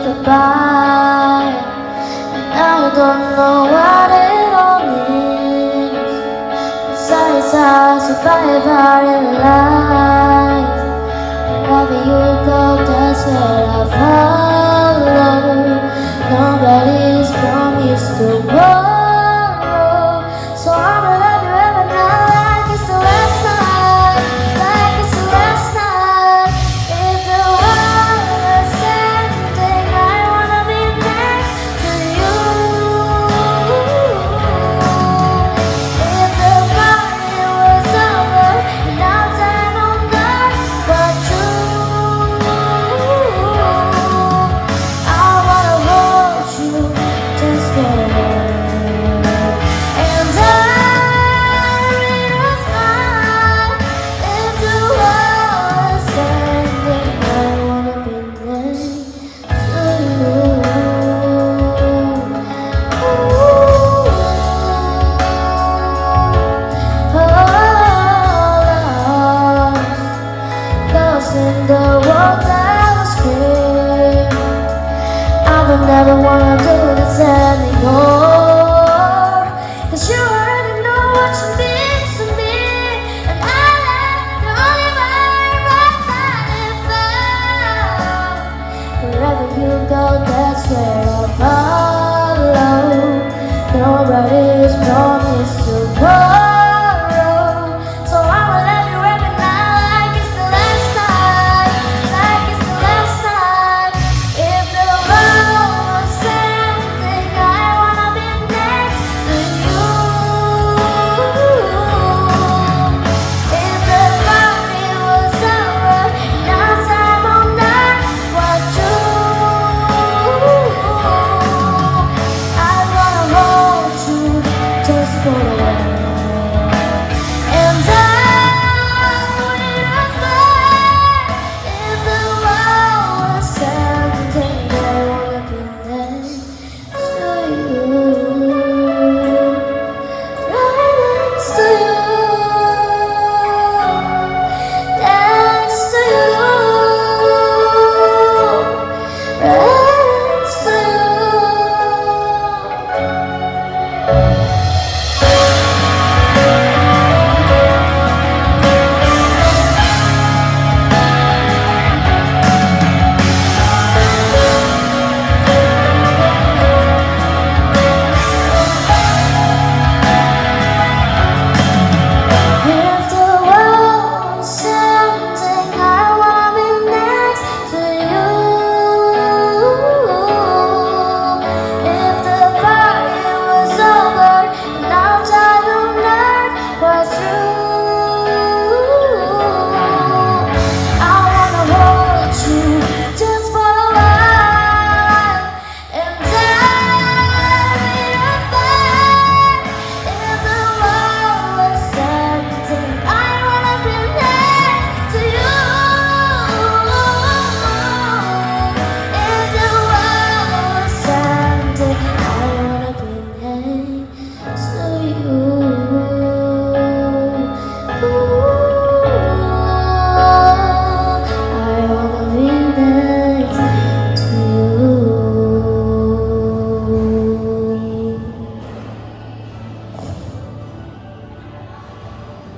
goodbye, and I don't know what it all means. Besides, I survive in life. Wherever you go, that's where I follow. Nobody's promised tomorrow, so I'ma love you every night like it's the last night, like it's the last night. If the world was ending, I wanna be next to you. If the party was over and I'll turn on night but you, I wanna hold you just forever. And I read a smile. If the world is ending, I wanna be next to you. Lost in the world that was clear. I would never wanna do this anymore, 'cause you already know what you mean to me, and I like the only vibe I find. Wherever you go, that's where I'll follow.